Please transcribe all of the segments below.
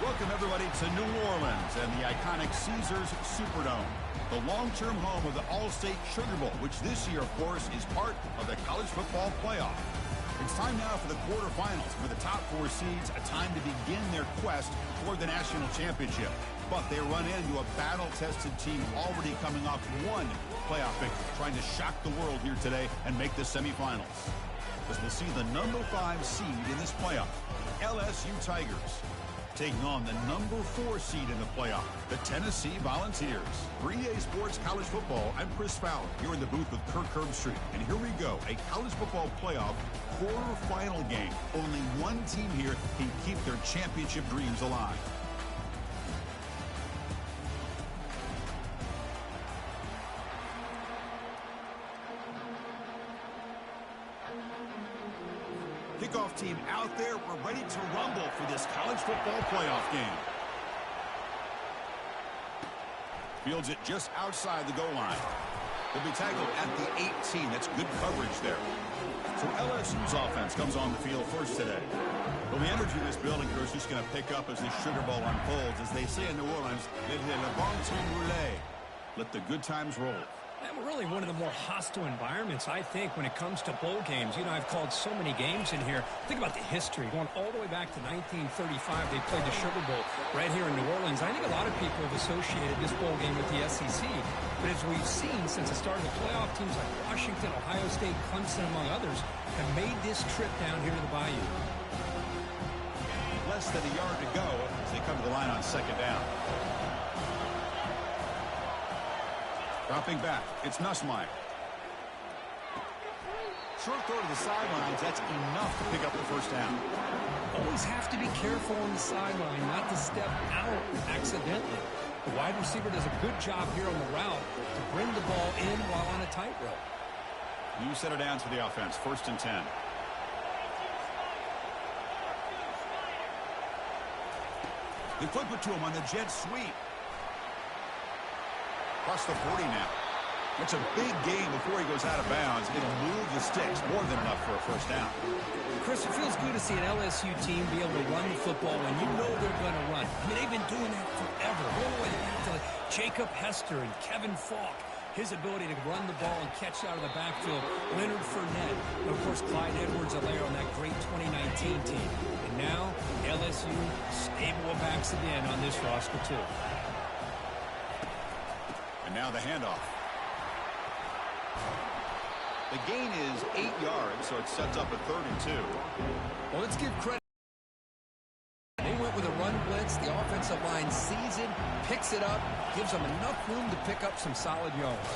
Welcome, everybody, to New Orleans and the iconic Caesars Superdome, the long-term home of the All-State Sugar Bowl, which this year, of course, is part of the college football playoff. It's time now for the quarterfinals, for the top four seeds, a time to begin their quest toward the national championship. But they run into a battle-tested team already coming off one playoff victory, trying to shock the world here today and make the semifinals. As we'll see the number 5 seed in this playoff, LSU Tigers, taking on the number 4 seed in the playoff, the Tennessee Volunteers. For EA Sports College Football, I'm Chris Fowler, here in the booth with Kirk Herbstreit. And here we go, a college football playoff quarterfinal game. Only one team here can keep their championship dreams alive. Kickoff team out there. We're ready to rumble for this college football playoff game. Fields it just outside the goal line. He'll be tackled at the 18. That's good coverage there. So LSU's offense comes on the field first today. Well, the energy of this building, Chris, is just going to pick up as the Sugar Bowl unfolds. As they say in New Orleans, let le bon temps rouler. Let the good times roll. And really one of the more hostile environments, I think, when it comes to bowl games. You know, I've called so many games in here. Think about the history. Going all the way back to 1935, they played the Sugar Bowl right here in New Orleans. I think a lot of people have associated this bowl game with the SEC. But as we've seen since the start of the playoff, teams like Washington, Ohio State, Clemson, among others, have made this trip down here to the Bayou. Less than a yard to go as they come to the line on second down. Dropping back, it's Nussmeier. Short throw to the sidelines, that's enough to pick up the first down. Always have to be careful on the sideline, not to step out accidentally. The wide receiver does a good job here on the route to bring the ball in while on a tightrope. New set of downs for the offense, 1st and 10. They flip it to him on the jet sweep. Across the 40 now. It's a big game before he goes out of bounds. It'll move the sticks, more than enough for a first down. Chris, it feels good to see an LSU team be able to run the football when you know they're going to run. I mean, they've been doing that forever. All the way back to Jacob Hester and Kevin Falk. His ability to run the ball and catch out of the backfield. Leonard Fournette. And, of course, Clyde Edwards-Helaire on that great 2019 team. And now, LSU stable of backs again on this roster, too. And now the handoff. The gain is 8 yards, so it sets up a 3rd and 2. Well, let's give credit. They went with a run blitz. The offensive line sees it, picks it up, gives them enough room to pick up some solid yards.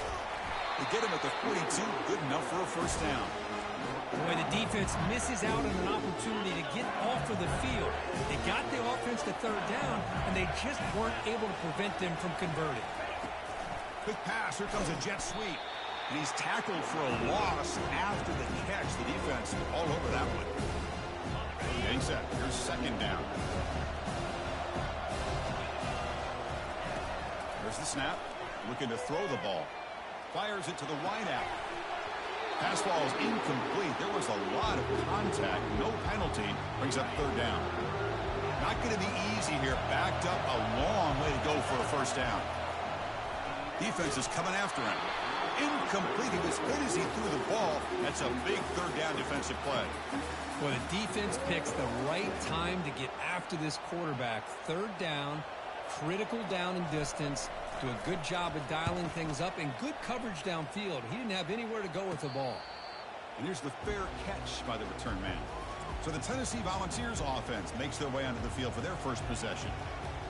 They get him at the 42, good enough for a first down. Boy, the defense misses out on an opportunity to get off of the field. They got the offense to 3rd down, and they just weren't able to prevent them from converting. Quick pass, here comes a jet sweep. And he's tackled for a loss after the catch. The defense all over that one. Getting set. Here's 2nd down. There's the snap. Looking to throw the ball. Fires it to the wideout. Pass ball is incomplete. There was a lot of contact. No penalty. Brings up 3rd down. Not going to be easy here. Backed up a long way to go for a first down. Defense is coming after him. Incomplete. He was hit as he threw the ball. That's a big 3rd down defensive play. Well, the defense picks the right time to get after this quarterback. 3rd down, critical down and distance. Do a good job of dialing things up and good coverage downfield. He didn't have anywhere to go with the ball. And here's the fair catch by the return man. So the Tennessee Volunteers offense makes their way onto the field for their first possession.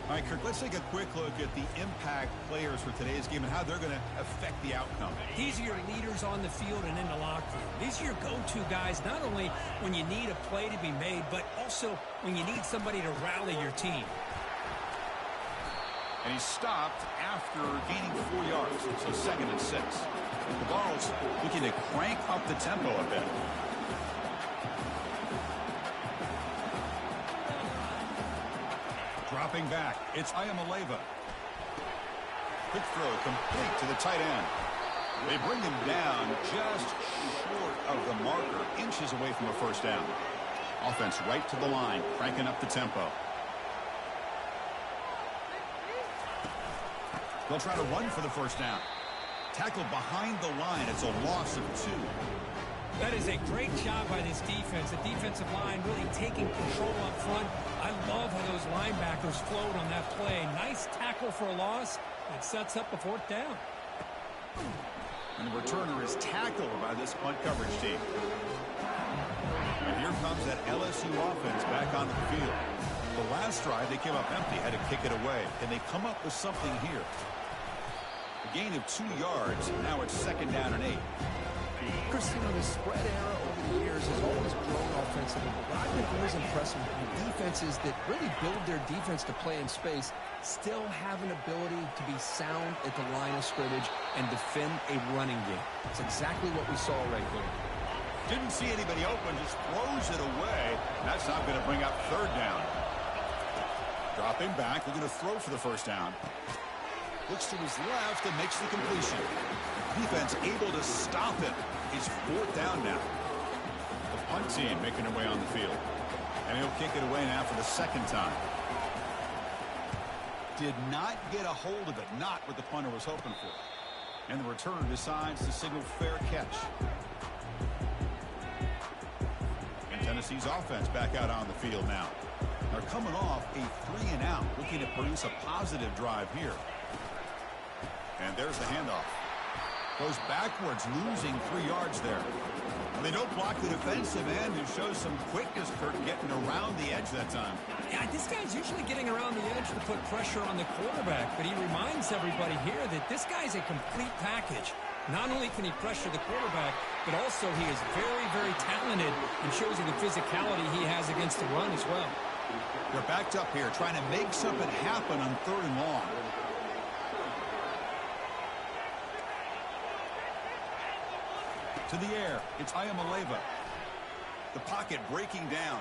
All right, Kirk, let's take a quick look at the impact players for today's game and how they're going to affect the outcome. These are your leaders on the field and in the locker room. These are your go-to guys, not only when you need a play to be made, but also when you need somebody to rally your team. And he stopped after gaining 4 yards, so 2nd and 6. The Vols looking to crank up the tempo a bit. Dropping back, it's Ayamaleva. Quick throw complete to the tight end. They bring him down just short of the marker, inches away from a first down. Offense right to the line, cranking up the tempo. They'll try to run for the first down. Tackled behind the line. It's a loss of 2. That is a great job by this defense. The defensive line really taking control up front. I love how those linebackers flowed on that play. Nice tackle for a loss. It sets up a 4th down. And the returner is tackled by this punt coverage team. And here comes that LSU offense back onto the field. The last drive, they came up empty, had to kick it away. And they come up with something here. A gain of 2 yards. Now it's 2nd down and 8. Chris, you know, the spread era over the years has always grown offensively. But I've been always impressed with defenses that really build their defense to play in space, still have an ability to be sound at the line of scrimmage and defend a running game. It's exactly what we saw right here. Didn't see anybody open, just throws it away. That's not going to bring up 3rd down. Dropping back, looking to throw for the first down. Looks to his left and makes the completion. Defense able to stop it. It's 4th down now. The punt team making their way on the field. And he'll kick it away now for the 2nd time. Did not get a hold of it. Not what the punter was hoping for. And the returner decides to signal fair catch. And Tennessee's offense back out on the field now. They're coming off a 3-and-out, looking to produce a positive drive here. And there's the handoff. Goes backwards, losing 3 yards there. They don't block the defensive end, who shows some quickness, Kurt, getting around the edge that time. Yeah, this guy's usually getting around the edge to put pressure on the quarterback, but he reminds everybody here that this guy's a complete package. Not only can he pressure the quarterback, but also he is very, very talented and shows you the physicality he has against the run as well. They're backed up here, trying to make something happen on 3rd and long. To the air, it's Ayamaleva. The pocket breaking down.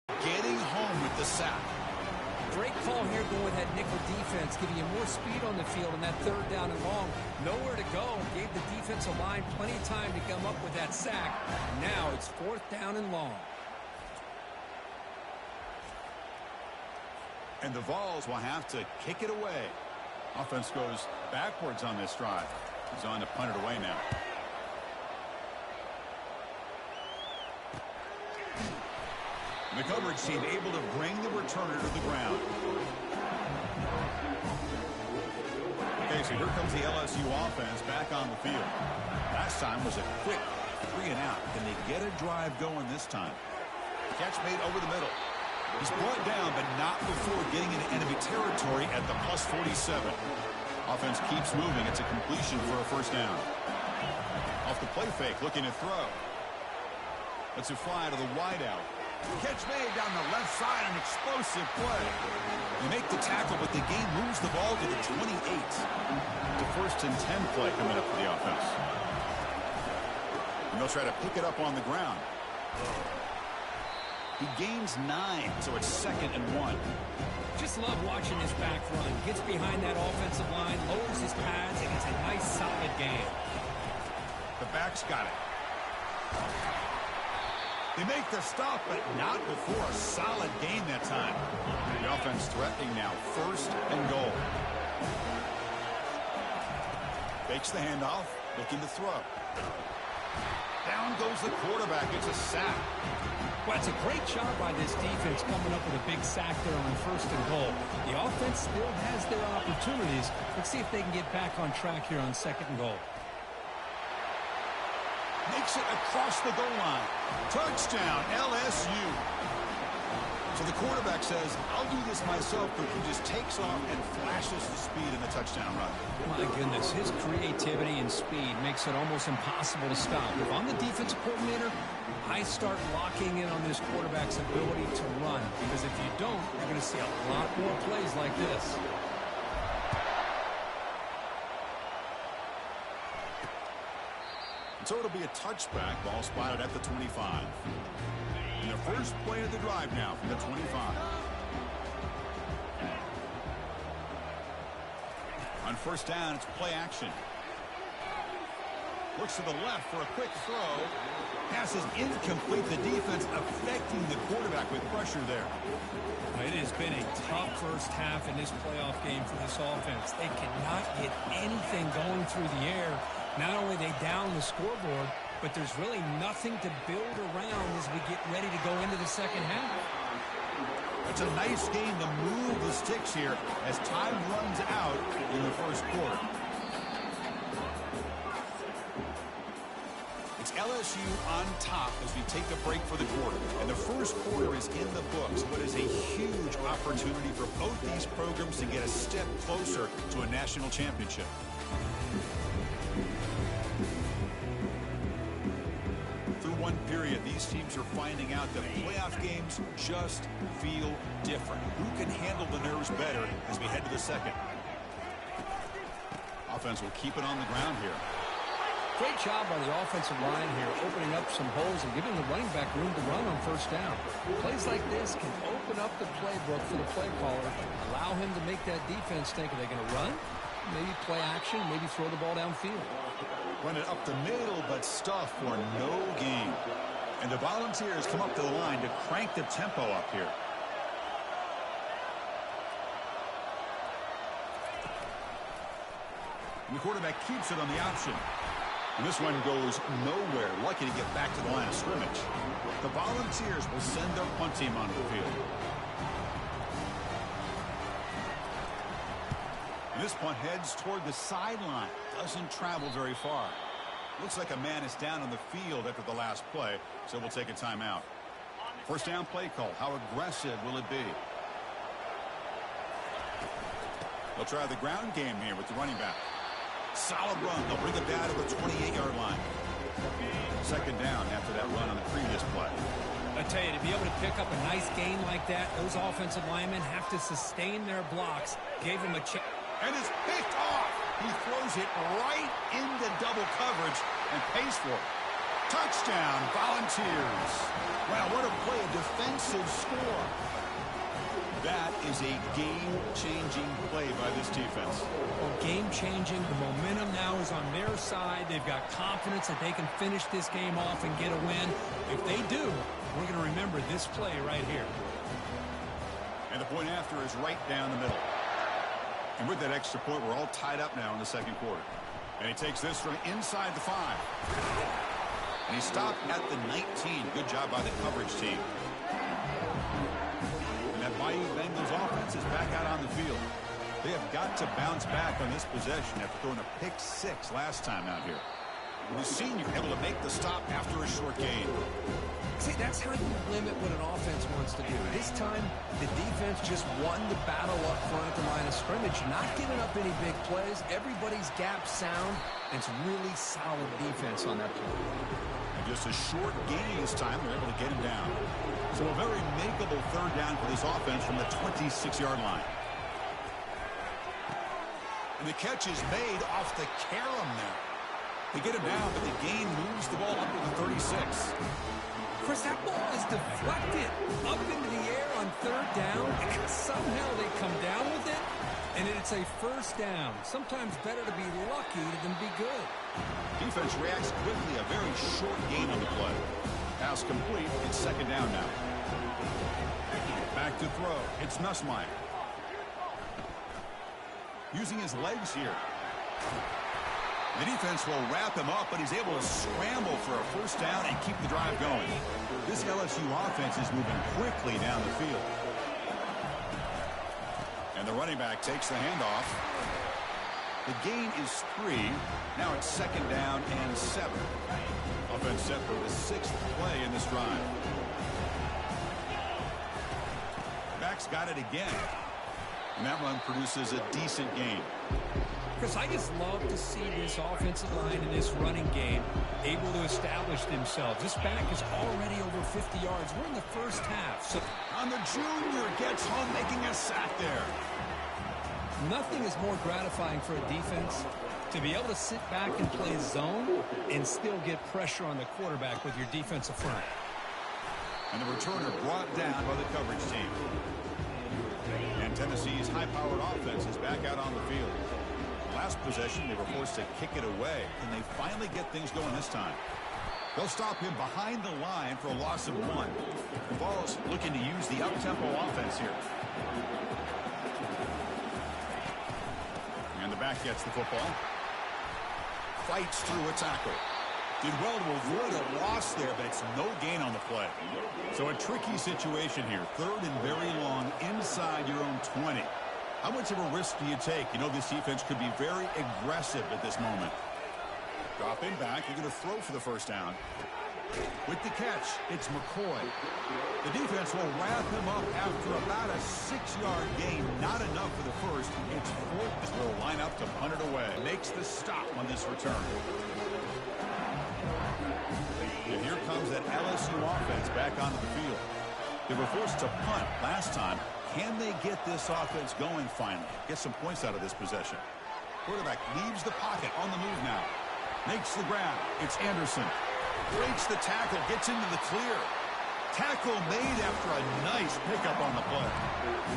Getting home with the sack. Great call here going with that nickel defense, giving you more speed on the field on that 3rd down and long. Nowhere to go. Gave the defensive line plenty of time to come up with that sack. Now it's 4th down and long. And the Vols will have to kick it away. Offense goes backwards on this drive. He's on to punt it away now. The coverage team able to bring the returner to the ground. Okay, so here comes the LSU offense back on the field. Last time was a quick 3-and-out. Can they get a drive going this time? Catch made over the middle. He's brought down, but not before getting into enemy territory at the +47. Offense keeps moving. It's a completion for a first down. Off the play fake, looking to throw. Let's it fly to the wideout. Catch made down the left side, an explosive play. They make the tackle, but the game moves the ball to the 28. The 1st and 10 play coming up for the offense. And they'll try to pick it up on the ground. He gains 9, so it's 2nd and 1. Just love watching this back run. Gets behind that offensive line, lowers his pads, and it's a nice, solid game. The back's got it. They make the stop, but not before a solid gain that time. The offense threatening now, 1st and goal. Fakes the handoff, looking to throw. Down goes the quarterback. It's a sack. Well, it's a great job by this defense coming up with a big sack there on 1st and goal. The offense still has their opportunities. Let's see if they can get back on track here on 2nd and goal. Makes it across the goal line. Touchdown, LSU. So the quarterback says, I'll do this myself, but he just takes off and flashes the speed in the touchdown run. My goodness, his creativity and speed makes it almost impossible to stop. If I'm the defensive coordinator, I start locking in on this quarterback's ability to run, because if you don't, you're going to see a lot more plays like this. So it'll be a touchback, ball spotted at the 25. And the first play of the drive now from the 25. On 1st down, it's play action. Looks to the left for a quick throw. Pass is incomplete. The defense affecting the quarterback quarterback with pressure there. It has been a tough first half in this playoff game for this offense. They cannot get anything going through the air. Not only they down the scoreboard, but there's really nothing to build around as we get ready to go into the second half. It's a nice game to move the sticks here as time runs out in the first quarter. It's LSU on top as we take a break for the quarter. And the first quarter is in the books. What is a huge opportunity for both these programs to get a step closer to a national championship. Through one period, these teams are finding out that playoff games just feel different. Who can handle the nerves better as we head to the second? Offense will keep it on the ground here. Great job by the offensive line here, opening up some holes and giving the running back room to run on first down. Plays like this can open up the playbook for the play caller, allow him to make that defense think, are they going to run? Maybe play action, maybe throw the ball downfield. Run it up the middle, but stuff for no gain. And the Volunteers come up to the line to crank the tempo up here. And the quarterback keeps it on the option. And this one goes nowhere. Lucky to get back to the line of scrimmage. The Volunteers will send their punt team onto the field. And this punt heads toward the sideline. Doesn't travel very far. Looks like a man is down on the field after the last play, so we'll take a timeout. First down play call. How aggressive will it be? They'll try the ground game here with the running back. Solid run. They'll bring it down to the 28-yard line. Second down after that run on the previous play. I tell you, to be able to pick up a nice gain like that, those offensive linemen have to sustain their blocks. Gave him a chance. And it's picked off. He throws it right into double coverage and pays for it. Touchdown, Volunteers. Wow, what a play, a defensive score. That is a game-changing play by this defense. Well, game-changing. The momentum now is on their side. They've got confidence that they can finish this game off and get a win. If they do, we're going to remember this play right here. And the point after is right down the middle. And with that extra point, we're all tied up now in the second quarter. And he takes this from inside the 5. And he stopped at the 19. Good job by the coverage team. That Bayou Bengals offense is back out on the field. They have got to bounce back on this possession after throwing a pick-6 last time out here. The senior able to make the stop after a short gain. See, that's how you limit what an offense wants to do. This time, the defense just won the battle up front at the line of scrimmage, not giving up any big plays. Everybody's gap sound, and it's really solid defense on that play. And just a short gain this time, they're able to get him down. So a very makeable third down for this offense from the 26-yard line. And the catch is made off the carom there. They get him down, but the gain moves the ball up to the 36. Chris, that ball is deflected up into the air on third down, and somehow they come down with it, and it's a first down. Sometimes better to be lucky than be good. Defense reacts quickly, a very short gain on the play. Pass complete. It's second down now. Back to throw. It's Nussmeier. Using his legs here. The defense will wrap him up, but he's able to scramble for a first down and keep the drive going. This LSU offense is moving quickly down the field. And the running back takes the handoff. The gain is 3. Now it's second down and 7. Offense set for the 6th play in this drive. Back's got it again. And that run produces a decent gain. Chris, I just love to see this offensive line in this running game able to establish themselves. This back is already over 50 yards. We're in the first half. So on the junior, gets home making a sack there. Nothing is more gratifying for a defense to be able to sit back and play zone and still get pressure on the quarterback with your defensive front. And the returner brought down by the coverage team. And Tennessee's high-powered offense is back out on the field. Last possession, they were forced to kick it away. Can they finally get things going this time? They'll stop him behind the line for a loss of 1. The Vols looking to use the up-tempo offense here. And the back gets the football. Fights through a tackle. Did well to avoid a loss there, but it's no gain on the play. So a tricky situation here. 3rd and very long inside your own 20. How much of a risk do you take? You know this defense could be very aggressive at this moment. Dropping back. You're going to throw for the first down. With the catch, it's McCoy. The defense will wrap him up after about a 6-yard gain. Not enough for the first. It's 4th. Will line up to punt it away. Makes the stop on this return. And here comes that LSU offense back onto the field. They were forced to punt last time. Can they get this offense going finally? Get some points out of this possession. Quarterback leaves the pocket on the move now. Makes the grab. It's Anderson. Breaks the tackle. Gets into the clear. Tackle made after a nice pickup on the play.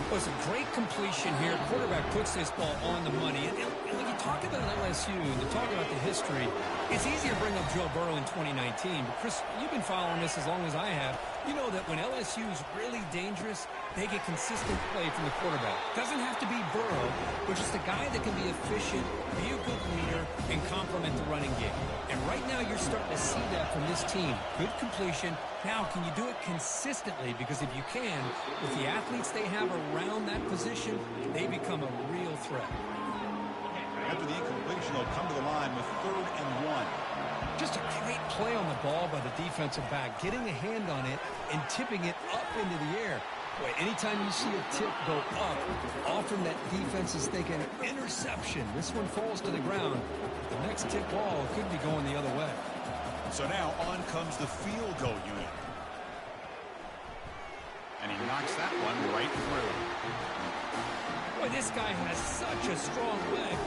It was a great completion here. Quarterback puts this ball on the money. And when you talk about LSU and you talk about the history, it's easy to bring up Joe Burrow in 2019. But, Chris, you've been following this as long as I have. You know that when LSU is really dangerous, they get consistent play from the quarterback. Doesn't have to be Burrow, but just a guy that can be efficient, be a good leader, and complement the running game. And right now you're starting to see that from this team. Good completion. Now, can you do it consistently? Because if you can, with the athletes they have around that position, they become a real threat. After the incompletion, they'll come to the line with 3rd and 1. Just a great play on the ball by the defensive back, getting a hand on it and tipping it up into the air. Boy, anytime you see a tip go up, often that defense is thinking interception. This one falls to the ground. The next tip ball could be going the other way. So now on comes the field goal unit. And he knocks that one right through. Boy, this guy has such a strong leg.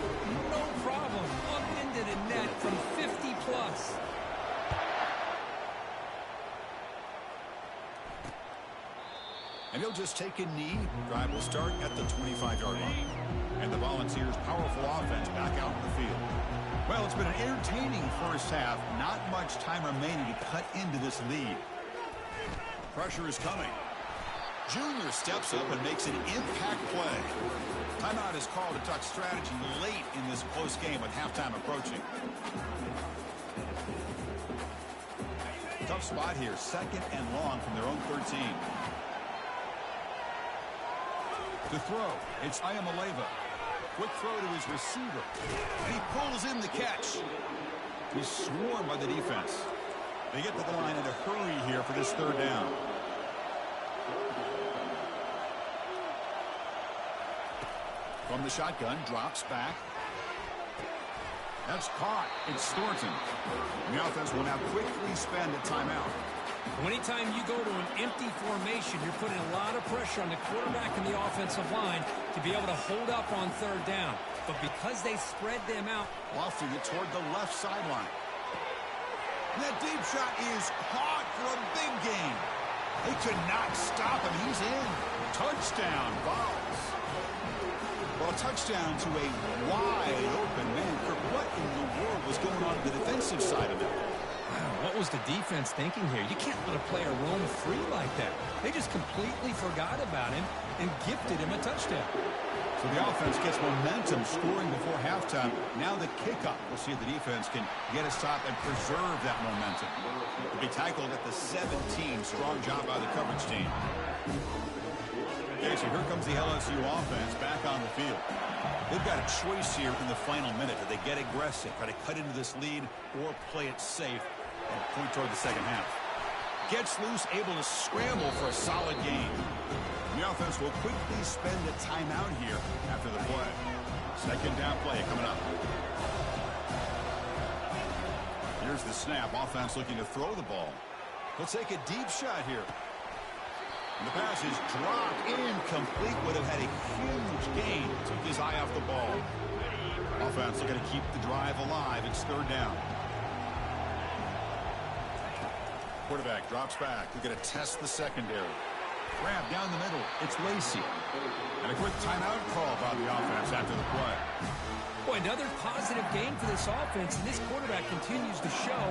No problem. Up into the net from 50 plus. And he'll just take a knee. Drive will start at the 25-yard line. And the Volunteers' powerful offense back out in the field. Well, it's been an entertaining first half. Not much time remaining to cut into this lead. Pressure is coming. Junior steps up and makes an impact play. Timeout is called to talk strategy late in this close game with halftime approaching. Tough spot here. 2nd and long from their own 13. To throw, it's Ayamaleva. Quick throw to his receiver. And he pulls in the catch. He's swarmed by the defense. They get to the line in a hurry here for this 3rd down. From the shotgun, drops back. That's caught. It's Thornton. And the offense will now quickly spend a timeout. Anytime you go to an empty formation, you're putting a lot of pressure on the quarterback and the offensive line to be able to hold up on 3rd down. But because they spread them out, lofting it toward the left sideline. And that deep shot is caught for a big gain. They could not stop him. He's in. Touchdown, Vols. Well, a touchdown to a wide open man. What in the world was going on the defensive side of it? What was the defense thinking here? You can't let a player roam free like that. They just completely forgot about him and gifted him a touchdown. So the offense gets momentum, scoring before halftime. Now the kickoff. We'll see if the defense can get a stop and preserve that momentum. They'll be tackled at the 17. Strong job by the coverage team. Okay, so here comes the LSU offense back on the field. They've got a choice here in the final minute. Do they get aggressive, try to cut into this lead, or play it safe and point toward the second half? Gets loose, able to scramble for a solid gain. The offense will quickly spend a timeout here after the play. 2nd down play coming up. Here's the snap. Offense looking to throw the ball. He'll take a deep shot here. And the pass is dropped incomplete. Would have had a huge gain. Took his eye off the ball. Offense looking to keep the drive alive. It's 3rd down. Quarterback drops back. They're going to test the secondary. Grab down the middle. It's Lacey. And a quick timeout call by the offense after the play. Boy, another positive game for this offense, and this quarterback continues to show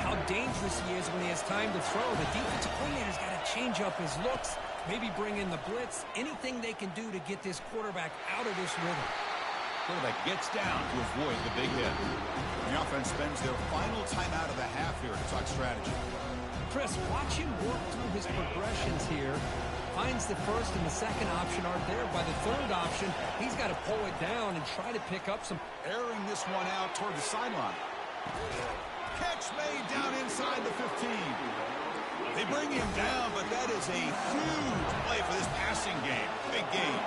how dangerous he is when he has time to throw. The defensive coordinator's got to change up his looks, maybe bring in the blitz, anything they can do to get this quarterback out of this rhythm. Quarterback gets down to avoid the big hit. The offense spends their final timeout of the half here to talk strategy. Chris, watch him work through his progressions here. Finds the first and the second option aren't there. By the third option, he's got to pull it down and try to pick up some. Airing this one out toward the sideline. Catch made down inside the 15. They bring him down, but that is a huge play for this passing game. Big game.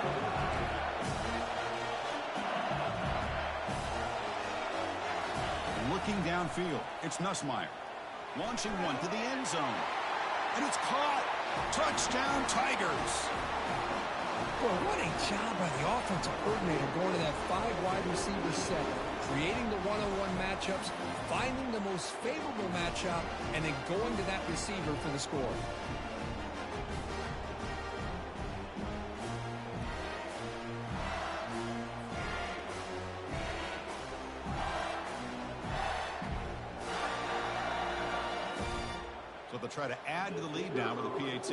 Looking downfield, it's Nussmeier. Launching one to the end zone. And it's caught. Touchdown, Tigers. Well, what a job by the offensive coordinator going to that 5 wide receiver set, creating the one-on-one matchups, finding the most favorable matchup, and then going to that receiver for the score. So they'll try to add to the lead now with a PAT.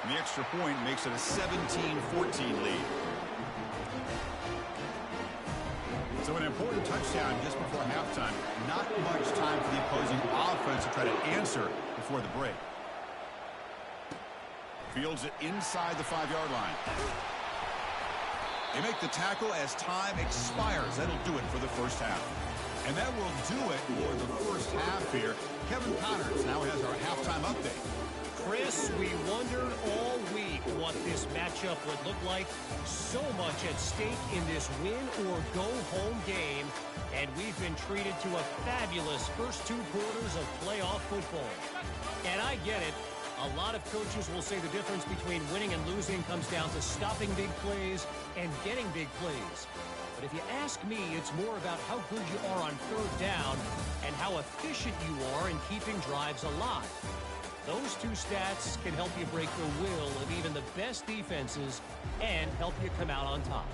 And the extra point makes it a 17-14 lead. So an important touchdown just before halftime. Not much time for the opposing offense to try to answer before the break. Fields it inside the 5-yard line. They make the tackle as time expires. That'll do it for the first half. And that will do it for the first half here. Kevin Connors now has our halftime update. Chris, we wondered all week what this matchup would look like. So much at stake in this win-or-go-home game. And we've been treated to a fabulous first 2 quarters of playoff football. And I get it. A lot of coaches will say the difference between winning and losing comes down to stopping big plays and getting big plays. But if you ask me, it's more about how good you are on 3rd down and how efficient you are in keeping drives alive. Those 2 stats can help you break the will of even the best defenses and help you come out on top.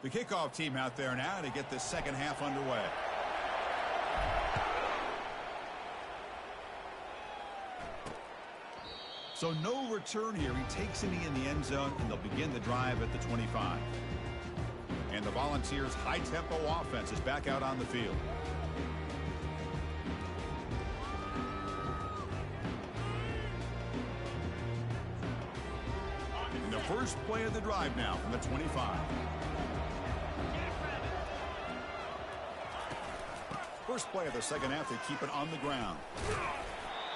The kickoff team out there now to get the second half underway. So no return here. He takes it in the end zone, and they'll begin the drive at the 25. And the Volunteers' high-tempo offense is back out on the field. And the first play of the drive now from the 25. First play of the second half, they keep it on the ground.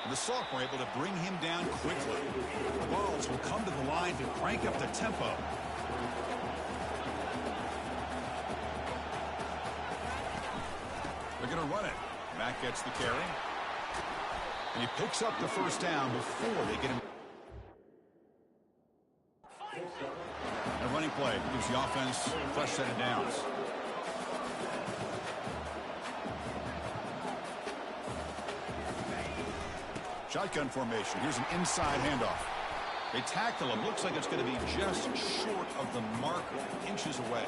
And the sophomore able to bring him down quickly. The Vols will come to the line to crank up the tempo. They're going to run it. Mack gets the carry. And he picks up the first down before they get him. Now running play gives the offense a fresh set of downs. Shotgun formation. Here's an inside handoff. They tackle him. Looks like it's going to be just short of the marker, inches away.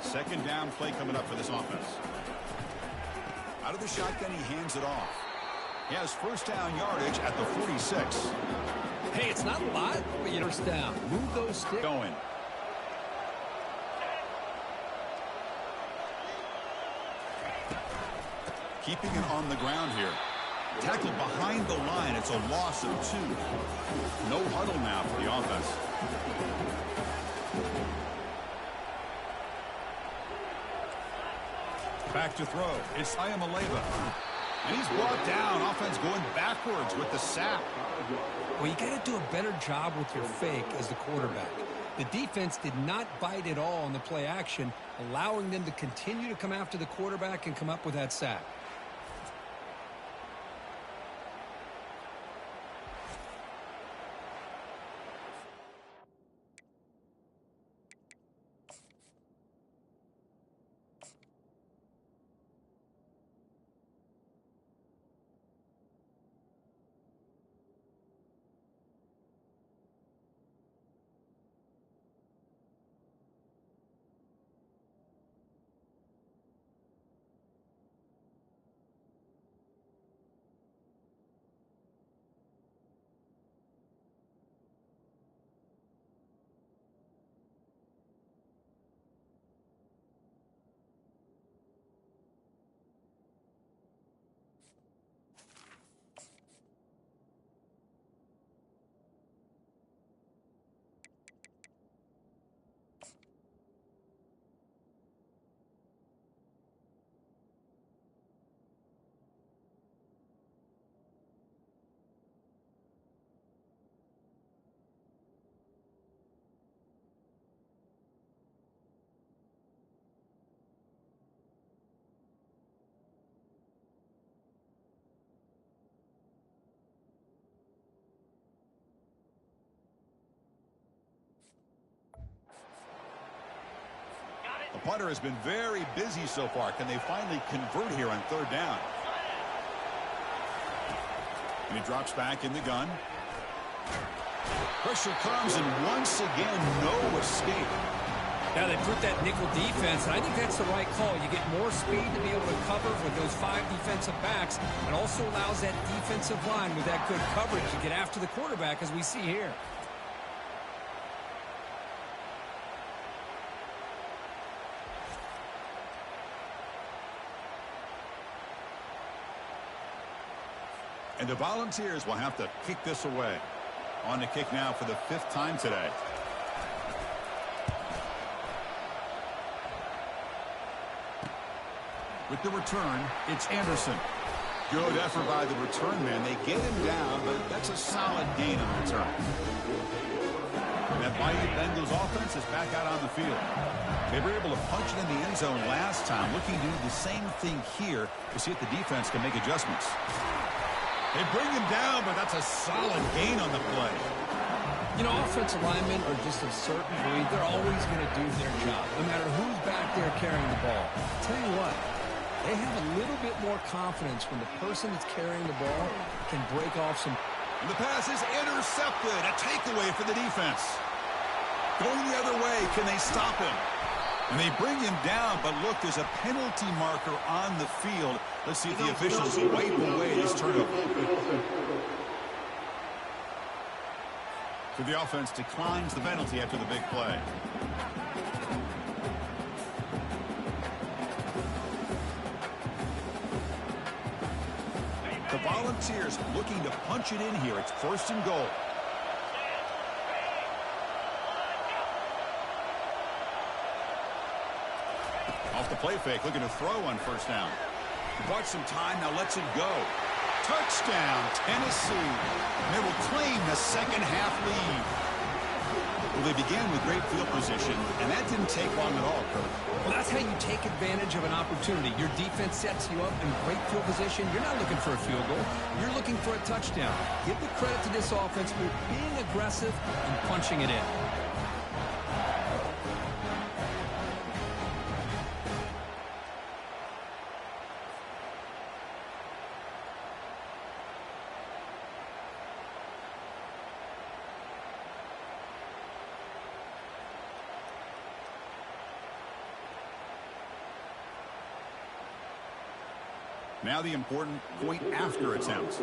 Second down play coming up for this offense. Out of the shotgun, he hands it off. He has first down yardage at the 46. Hey, it's not a lot, but you first down. Move those sticks. Going. Keeping it on the ground here. Tackled behind the line. It's a loss of 2. No huddle now for the offense. Back to throw. It's Ayamaleva. And he's brought down. Offense going backwards with the sack. Well, you got to do a better job with your fake as the quarterback. The defense did not bite at all on the play action, allowing them to continue to come after the quarterback and come up with that sack. The punter has been very busy so far. Can they finally convert here on third down? And he drops back in the gun. Pressure comes, and once again, no escape. Now they put that nickel defense, and I think that's the right call. You get more speed to be able to cover with those 5 defensive backs. It also allows that defensive line with that good coverage to get after the quarterback, as we see here. And the Volunteers will have to kick this away. On the kick now for the 5th time today. With the return, it's Anderson. Good effort by the return man. They get him down, but that's a solid gain on the return. And that mighty Bengals offense is back out on the field. They were able to punch it in the end zone last time, looking to do the same thing here to see if the defense can make adjustments. They bring him down, but that's a solid gain on the play. You know, offensive linemen are just a certain breed. They're always going to do their job, no matter who's back there carrying the ball. I'll tell you what, they have a little bit more confidence when the person that's carrying the ball can break off some. And the pass is intercepted. A takeaway for the defense. Going the other way, can they stop him? And they bring him down, but look, there's a penalty marker on the field. Let's see if the officials wipe away this turnover. So the offense declines the penalty after the big play. The Volunteers looking to punch it in here. It's 1st and goal. Off the play fake, looking to throw on 1st down. He bought some time, now lets it go. Touchdown, Tennessee. And they will claim the second half lead. Well, they began with great field position, and that didn't take long at all, Kurt. Well, that's how you take advantage of an opportunity. Your defense sets you up in great field position. You're not looking for a field goal. You're looking for a touchdown. Give the credit to this offense for being aggressive and punching it in. Now the important point after attempt.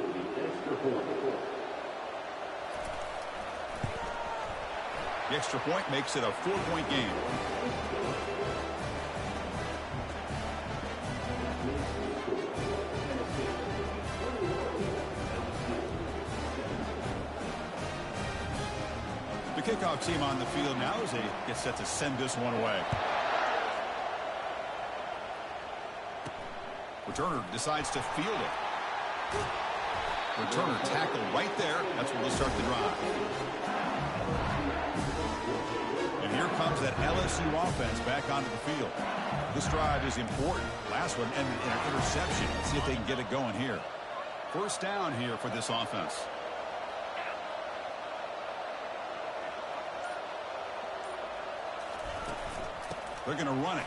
The extra point makes it a 4-point game. The kickoff team on the field now as they get set to send this one away. Returner decides to field it. Returner tackled right there. That's where they'll start the drive. And here comes that LSU offense back onto the field. This drive is important. Last one ended in an interception. Let's see if they can get it going here. First down here for this offense. They're going to run it.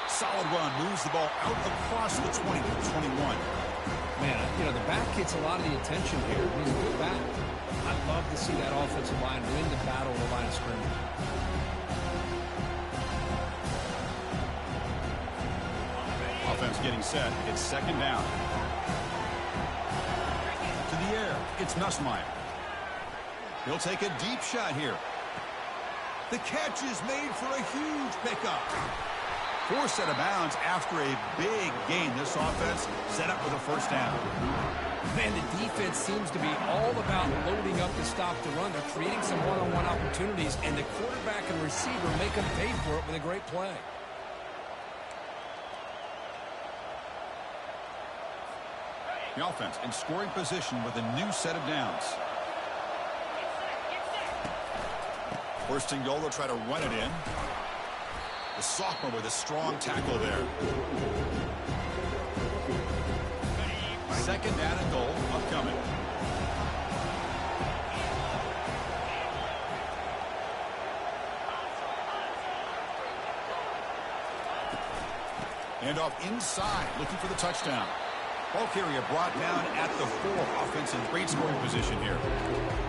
Solid run. Moves the ball out across the 20 to 21. Man, you know, the back gets a lot of the attention here. He's a good back. I'd love to see that offensive line win the battle of the line of scrimmage. Offense getting set. It's second down. To the air. It's Nussmeier. He'll take a deep shot here. The catch is made for a huge pickup. Forced out of bounds after a big gain. This offense set up with a first down. Man, the defense seems to be all about loading up to stop the run. They're creating some one-on-one opportunities, and the quarterback and receiver make them pay for it with a great play. The offense in scoring position with a new set of downs. First and goal, they'll try to run it in. The sophomore with a strong tackle there. Second down and goal upcoming. And off inside, looking for the touchdown. Ball carrier brought down at the 4. Offense in great scoring position here.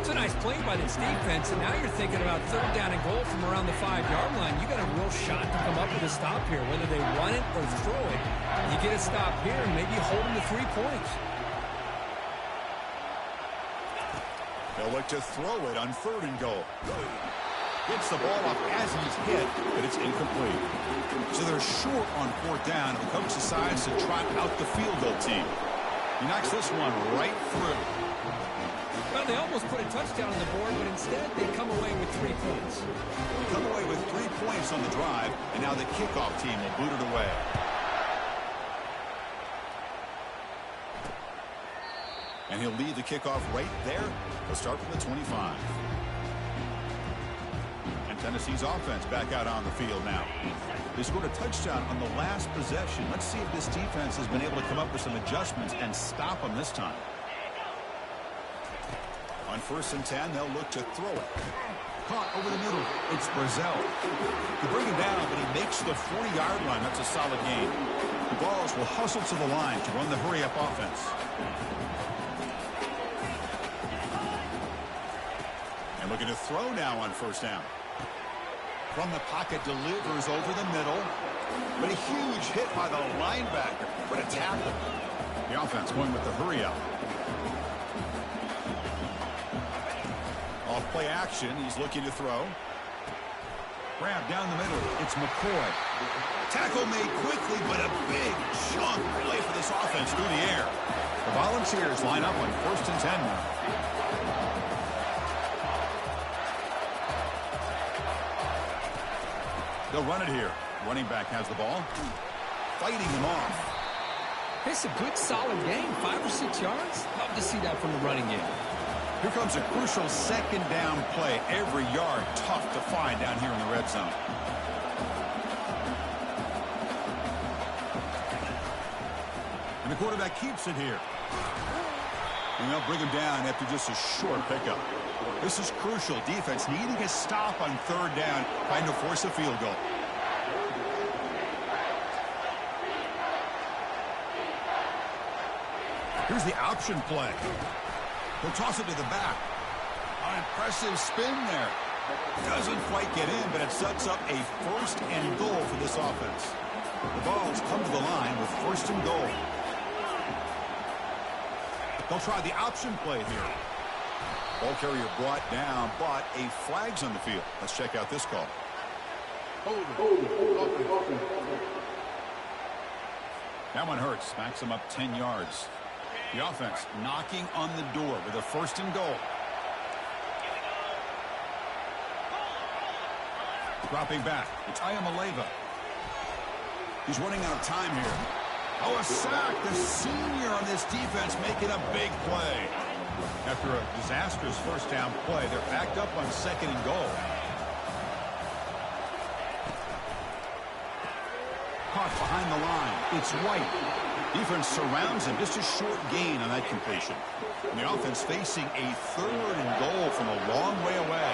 It's a nice play by this defense, and now you're thinking about third down and goal from around the 5-yard line. You got a real shot to come up with a stop here, whether they run it or throw it. You get a stop here and maybe hold them to 3 points. They'll look to throw it on third and goal. Gets the ball up as he's hit, but it's incomplete. So they're short on fourth down, and the coach decides to trot out the field goal team. He knocks this one right through. Well, they almost put a touchdown on the board, but instead they come away with 3 points. They come away with 3 points on the drive, and now the kickoff team will boot it away. And he'll lead the kickoff right there. They'll start from the 25. Tennessee's offense back out on the field now. They scored a touchdown on the last possession. Let's see if this defense has been able to come up with some adjustments and stop them this time. On 1st and 10, they'll look to throw it. Caught over the middle. It's Brazel. They bring him down, but he makes the 40-yard line. That's a solid gain. The Balls will hustle to the line to run the hurry-up offense. And looking to throw now on 1st down. From the pocket, delivers over the middle. But a huge hit by the linebacker. What a tackle. The offense going with the hurry-up. Off play action, he's looking to throw. Grab down the middle, it's McCoy. Tackle made quickly, but a big chunk play for this offense through the air. The Volunteers line up on 1st and 10 now. They'll run it here. Running back has the ball. Fighting him off. It's a good, solid game. 5 or 6 yards. Love to see that from the running game. Here comes a crucial second down play. Every yard tough to find down here in the red zone. And the quarterback keeps it here. And they'll bring him down after just a short pickup. This is crucial. Defense needing a stop on 3rd down, trying to force a field goal. Here's the option play. He'll toss it to the back. An impressive spin there. Doesn't quite get in, but it sets up a 1st and goal for this offense. The Balls come to the line with 1st and goal. They'll try the option play here. Ball carrier brought down, but a flag's on the field. Let's check out this call. That one hurts. Smacks him up 10 yards. The offense knocking on the door with a 1st and goal. Dropping back. It's Ayamaleva. He's running out of time here. Oh, a sack. The senior on this defense making a big play. After a disastrous 1st down play, they're backed up on 2nd and goal. Caught behind the line. It's White. Defense surrounds him. Just a short gain on that completion. And the offense facing a 3rd and goal from a long way away.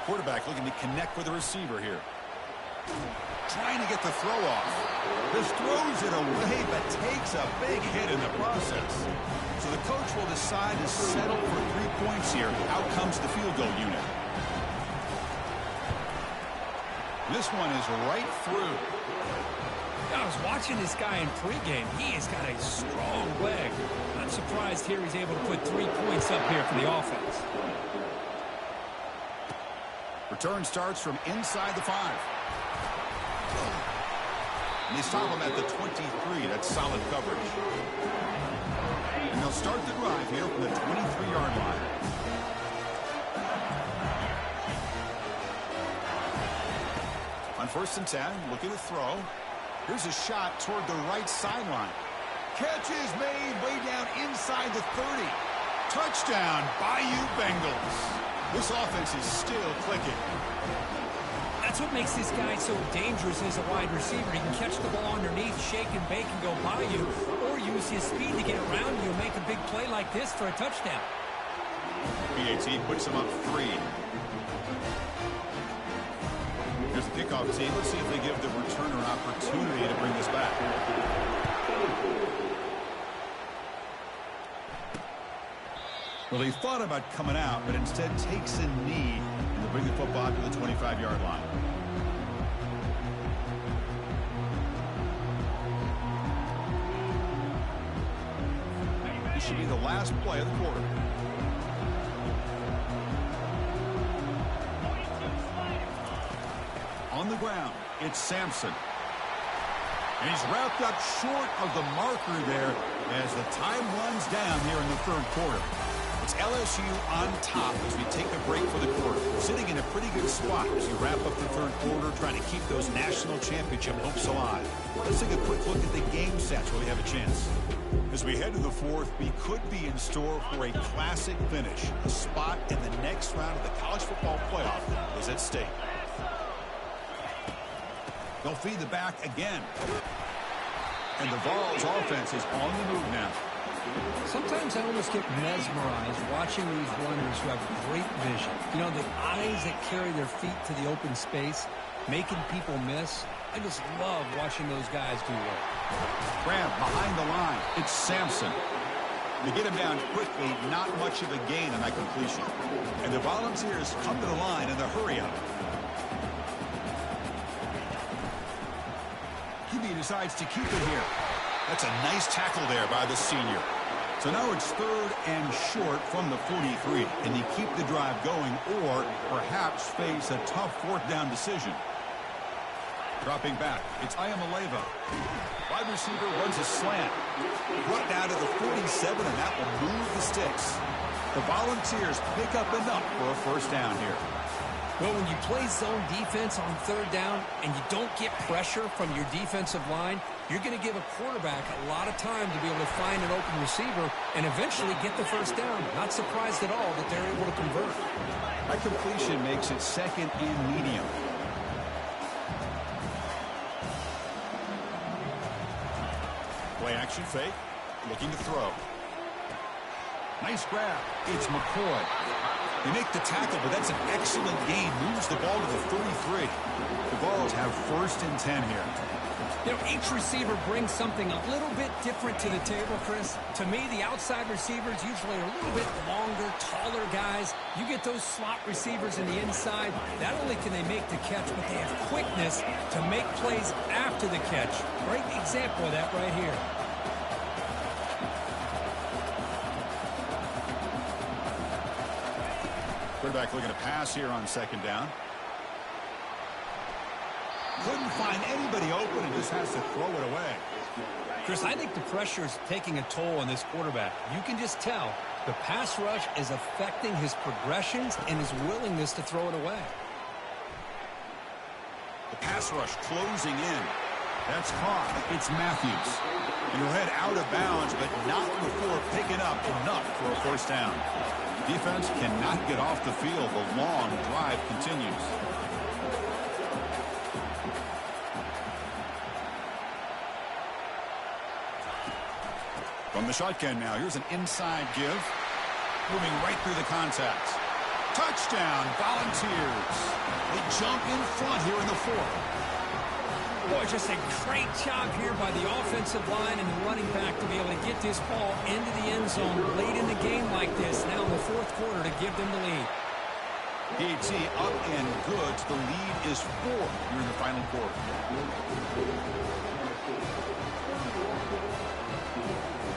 Quarterback looking to connect with the receiver here. Trying to get the throw off. Just throws it away, but takes a big hit in the process. So the coach will decide to settle for 3 points here. Out comes the field goal unit. This one is right through. I was watching this guy in pregame. He has got a strong leg. I'm surprised here he's able to put 3 points up here for the offense. Return starts from inside the 5. And they stop him at the 23. That's solid coverage. And they'll start the drive here from the 23-yard line. On 1st and 10, looking to throw. Here's a shot toward the right sideline. Catch is made way down inside the 30. Touchdown, Bayou Bengals. This offense is still clicking. That's what makes this guy so dangerous as a wide receiver. He can catch the ball underneath, shake and bake and go by you, or use his speed to get around you and make a big play like this for a touchdown. PAT puts him up 3. Here's the kickoff team. Let's see if they give the returner an opportunity to bring this back. Well, he thought about coming out, but instead takes a knee to bring the football to the 25-yard line. This should be the last play of the quarter. On the ground, it's Sampson. And he's wrapped up short of the marker there as the time runs down here in the 3rd quarter. It's LSU on top as we take a break for the quarter. Sitting in a pretty good spot as you wrap up the 3rd quarter, trying to keep those national championship hopes alive. Let's take a quick look at the game stats while we have a chance. As we head to the 4th, we could be in store for a classic finish. A spot in the next round of the college football playoff is at stake. They'll feed the back again. And the Vols offense is on the move now. Sometimes I almost get mesmerized watching these runners who have great vision. You know, the eyes that carry their feet to the open space, making people miss. I just love watching those guys do work. Grab behind the line. It's Sampson. They get him down quickly, not much of a gain on that completion. And the Volunteers come to the line in the hurry-up. He decides to keep it here. That's a nice tackle there by the senior. So now it's 3rd and short from the 43. And they keep the drive going or perhaps face a tough 4th down decision. Dropping back, it's Ayamaleva. Wide receiver runs a slant. Brought down to the 47, and that will move the sticks. The Volunteers pick up enough for a 1st down here. Well, when you play zone defense on 3rd down and you don't get pressure from your defensive line, you're going to give a quarterback a lot of time to be able to find an open receiver and eventually get the 1st down. Not surprised at all that they're able to convert. That completion makes it 2nd and medium. Play action fake, looking to throw. Nice grab. It's McCoy. They make the tackle, but that's an excellent gain. Moves the ball to the 33. The Vols have 1st and 10 here. You know, each receiver brings something a little bit different to the table, Chris. To me, the outside receivers usually are a little bit longer, taller guys. You get those slot receivers in the inside, not only can they make the catch, but they have quickness to make plays after the catch. Great example of that right here. Quarterback looking to pass here on second down. Couldn't find anybody open and just has to throw it away. Chris, I think the pressure is taking a toll on this quarterback. You can just tell the pass rush is affecting his progressions and his willingness to throw it away. The pass rush closing in. That's caught. It's Matthews. And he'll head out of bounds, but not before picking up enough for a first down. Defense cannot get off the field. The long drive continues. From the shotgun now, here's an inside give. Moving right through the contacts. Touchdown, Volunteers. They jump in front here in the fourth. Boy, just a great job here by the offensive line and the running back to be able to get this ball into the end zone late in the game like this, now in the fourth quarter, to give them the lead. PAT up and good. The lead is 4 here in the final quarter.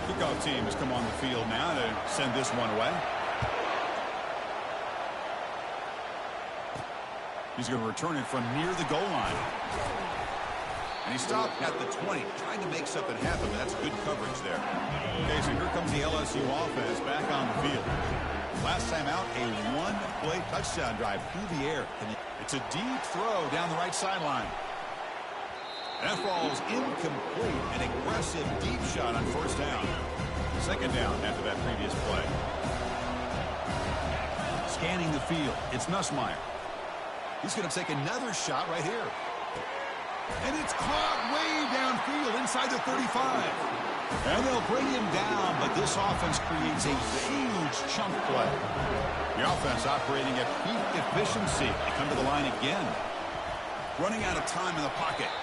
Kickoff team has come on the field now to send this one away. He's going to return it from near the goal line. And he stopped at the 20, trying to make something happen, but that's good coverage there. Okay, so here comes the LSU offense back on the field. Last time out, a one-play touchdown drive through the air. It's a deep throw down the right sideline. That falls incomplete. An aggressive deep shot on first down. Second down after that previous play. Scanning the field, it's Nussmeier. He's going to take another shot right here. And it's caught way downfield inside the 35. And they'll bring him down, but this offense creates a huge chunk play. The offense operating at peak efficiency. They come to the line again. Running out of time in the pocket.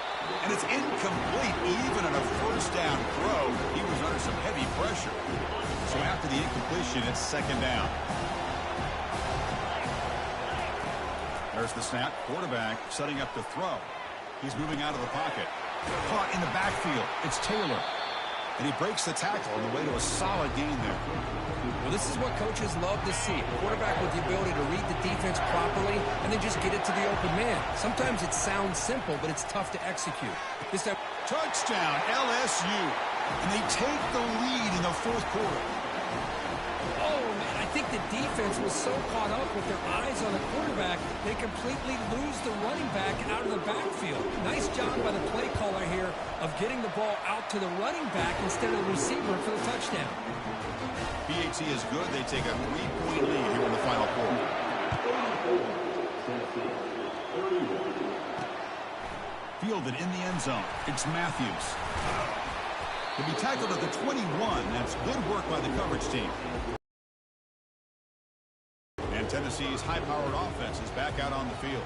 And it's incomplete even on a first down throw. He was under some heavy pressure. So after the incompletion, it's second down. There's the snap. Quarterback setting up to throw. He's moving out of the pocket. Caught in the backfield. It's Taylor. And he breaks the tackle on the way to a solid gain there. Well, this is what coaches love to see. A quarterback with the ability to read the defense properly and then just get it to the open man. Sometimes it sounds simple, but it's tough to execute. This time, touchdown, LSU. And they take the lead in the fourth quarter. Oh, man, I think the defense was so caught up with their eyes on the quarterback, they completely lose the running back out of the backfield. Nice job by the play caller here of getting the ball out to the running back instead of the receiver for the touchdown. PAT is good. They take a 3-point lead here in the final quarter. Fielded in the end zone. It's Matthews. He'll be tackled at the 21. That's good work by the coverage team. And Tennessee's high-powered offense is back out on the field.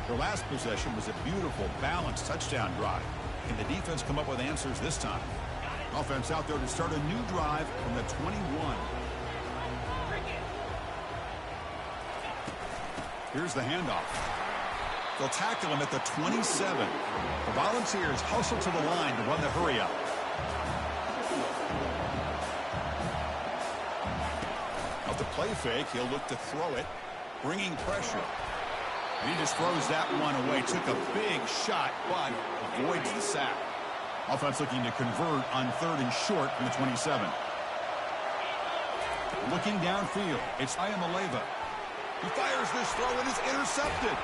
Their last possession was a beautiful, balanced touchdown drive. Can the defense come up with answers this time? Offense out there to start a new drive from the 21. Here's the handoff. They'll tackle him at the 27. The Volunteers hustle to the line to run the hurry up. Off the play fake, he'll look to throw it, bringing pressure. And he just throws that one away. Took a big shot, but avoids the sack. Offense looking to convert on 3rd and short from the 27. Looking downfield, it's Ayamaleva. He fires this throw and is intercepted.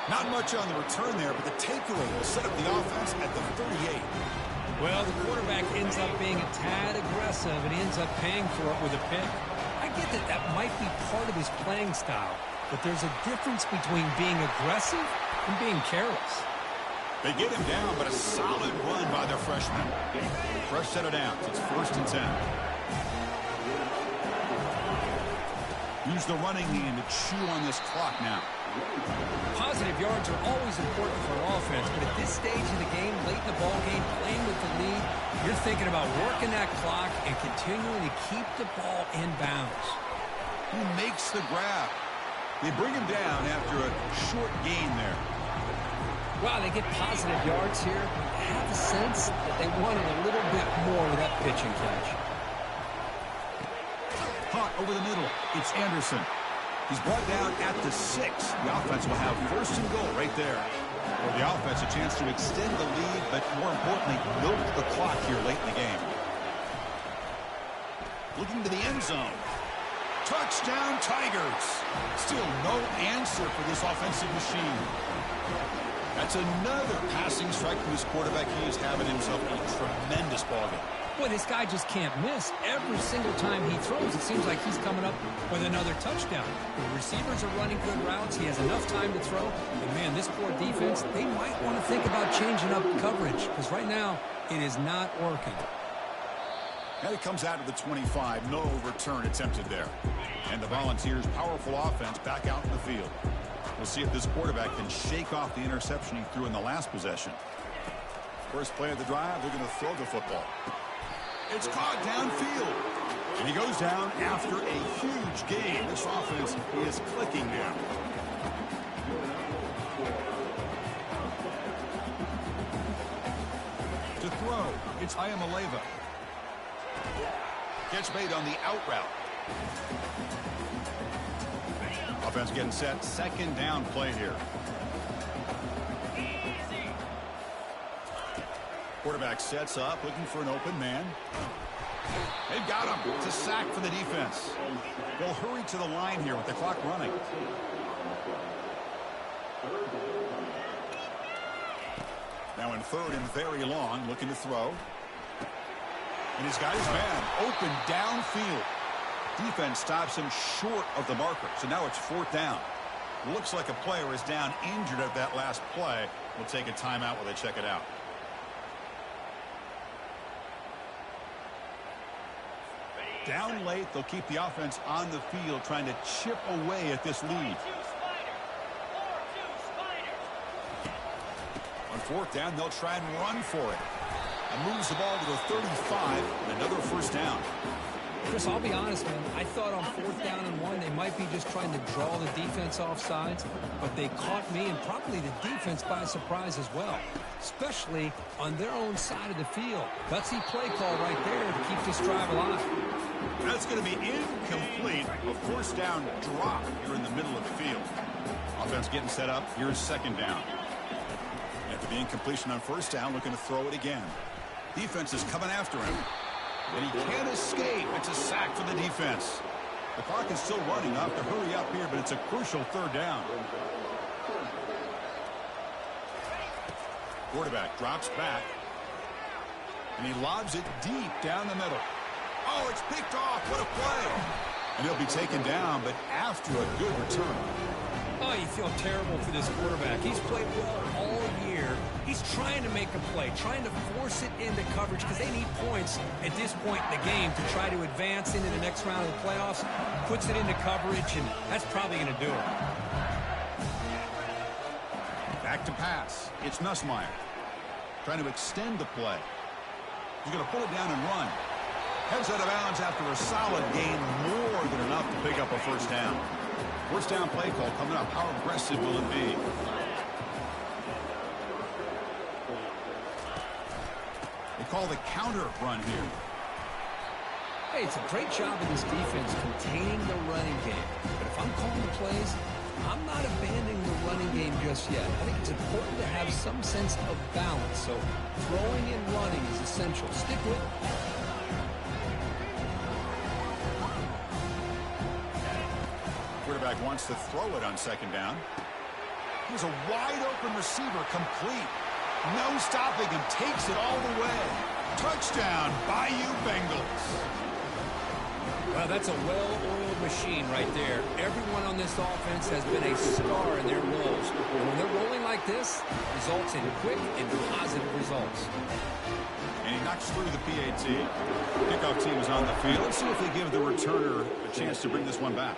Not much on the return there, but the takeaway will set up the offense at the 38. Well, the quarterback ends up being a tad aggressive, and he ends up paying for it with a pick. I get that that might be part of his playing style, but there's a difference between being aggressive and being careless. They get him down, but a solid run by their freshman. Fresh set of downs. It's 1st and 10. Use the running game to chew on this clock now. Positive yards are always important for offense, but at this stage of the game, late in the ball game, playing with the lead, you're thinking about working that clock and continuing to keep the ball in bounds. Who makes the grab? They bring him down after a short gain there. Wow, they get positive yards here. I have the sense that they wanted a little bit more with that pitch and catch. Caught over the middle. It's Anderson. He's brought down at the 6. The offense will have first and goal right there. For the offense, a chance to extend the lead, but more importantly, milk the clock here late in the game. Looking to the end zone. Touchdown, Tigers. Still no answer for this offensive machine. That's another passing strike from his quarterback. He is having himself a tremendous ballgame. Boy, this guy just can't miss. Every single time he throws, it seems like he's coming up with another touchdown. The receivers are running good routes. He has enough time to throw. And, man, this poor defense, they might want to think about changing up coverage because right now it is not working. Now he comes out of the 25. No return attempted there. And the Volunteers' powerful offense back out in the field. We'll see if this quarterback can shake off the interception he threw in the last possession. First play of the drive, they're going to throw the football. It's caught downfield. And he goes down after a huge gain. This offense is clicking now. To throw, it's Ayamaleva. Catch made on the out route. Offense getting set. Second down play here. Quarterback sets up, looking for an open man. They've got him. It's a sack for the defense. They'll hurry to the line here with the clock running. Now in third and very long, looking to throw. And he's got his man open downfield. Defense stops him short of the marker. So now it's fourth down. Looks like a player is down injured at that last play. We'll take a timeout while they check it out. Down late, they'll keep the offense on the field trying to chip away at this lead. On fourth down, they'll try and run for it. And moves the ball to the 35, and another first down. Chris, I'll be honest, man. I thought on fourth down and 1, they might be just trying to draw the defense off sides, but they caught me and probably the defense by surprise as well, especially on their own side of the field. Gutsy play call right there to keep this drive alive. That's going to be incomplete. A first down drop here in the middle of the field. Offense getting set up. Here's second down. After the incompletion on first down, looking to throw it again. Defense is coming after him. And he can't escape. It's a sack for the defense. The clock is still running. Up to hurry up here, but it's a crucial third down. Quarterback drops back. And he lobs it deep down the middle. Oh, it's picked off. What a play. And he'll be taken down, but after a good return. Oh, you feel terrible for this quarterback. He's played well all year. He's trying to make a play, trying to force it into coverage because they need points at this point in the game to try to advance into the next round of the playoffs. Puts it into coverage, and that's probably going to do it. Back to pass. It's Nussmeier. Trying to extend the play. He's going to pull it down and run. Heads out of bounds after a solid gain, more than enough to pick up a first down. First down play call coming up. How aggressive will it be? They call the counter run here. Hey, it's a great job of this defense containing the running game. But if I'm calling the plays, I'm not abandoning the running game just yet. I think it's important to have some sense of balance. So throwing and running is essential. Stick with it. Quarterback wants to throw it on second down. Here's a wide-open receiver, complete. No stopping him, takes it all the way. Touchdown, Bayou Bengals. Well, that's a well-oiled machine right there. Everyone on this offense has been a star in their roles. And when they're rolling like this, results in quick and positive results. And he knocks through the PAT. Kickoff team is on the field. Let's see if they give the returner a chance to bring this one back.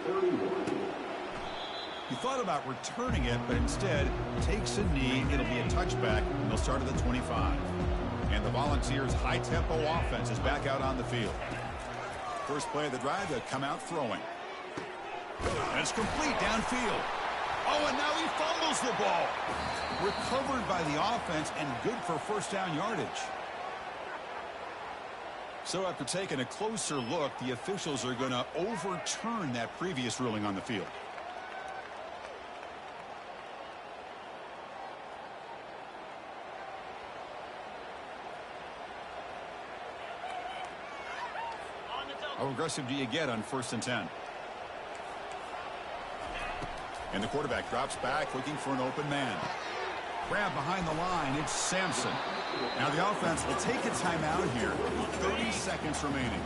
He thought about returning it, but instead takes a knee. It'll be a touchback, and they'll start at the 25. And the Volunteers' high-tempo offense is back out on the field. First play of the drive, they'll come out throwing. And it's complete downfield. Oh, and now he fumbles the ball. Recovered by the offense and good for first down yardage. So after taking a closer look, the officials are going to overturn that previous ruling on the field. How aggressive do you get on 1st and 10? And the quarterback drops back looking for an open man. Grab behind the line. It's Sampson. Now the offense will take a timeout here. 30 seconds remaining.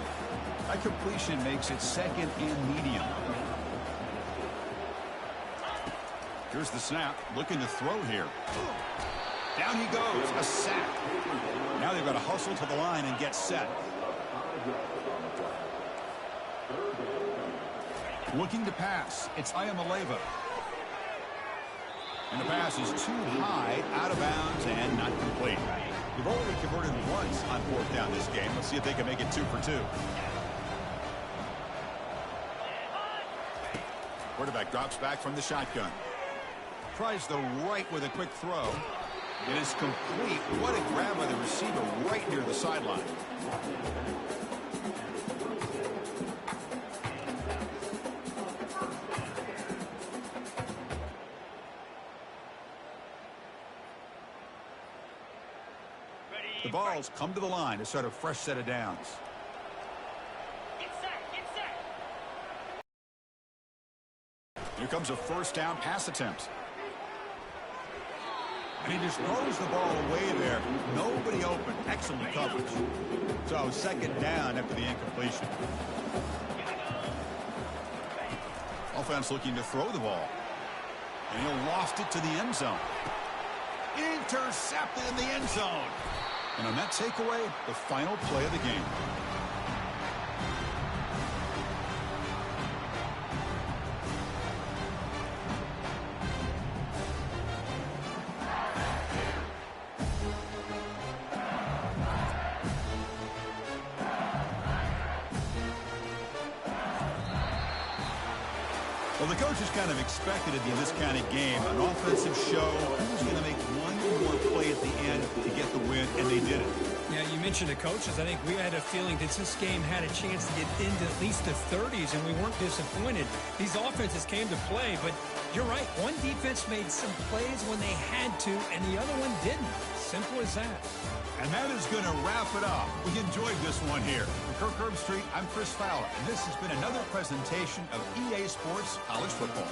That completion makes it 2nd and medium. Here's the snap. Looking to throw here. Down he goes. A sack. Now they've got to hustle to the line and get set. Looking to pass. It's Ayamaleva. And the pass is too high, out of bounds, and not complete. They've only converted once on 4th down this game. Let's see if they can make it 2 for 2. Quarterback drops back from the shotgun. Tries the right with a quick throw. It is complete. What a grab by the receiver right near the sideline. The balls come to the line to start a fresh set of downs. Here comes a 1st down pass attempt. And he just throws the ball away there. Nobody open. Excellent coverage. So 2nd down after the incompletion. Offense looking to throw the ball. And he'll loft it to the end zone. Intercepted in the end zone. And on that takeaway, the final play of the game. Well, the coaches kind of expected it in this kind of game. An offensive show. Who's going to make one more play at the end to get the win, and they did it. Yeah, you mentioned the coaches. I think we had a feeling that this game had a chance to get into at least the 30s, and we weren't disappointed. These offenses came to play, but you're right. One defense made some plays when they had to, and the other one didn't. Simple as that. And that is going to wrap it up. We enjoyed this one here. From Kirk Street, I'm Chris Fowler, and this has been another presentation of EA Sports College Football.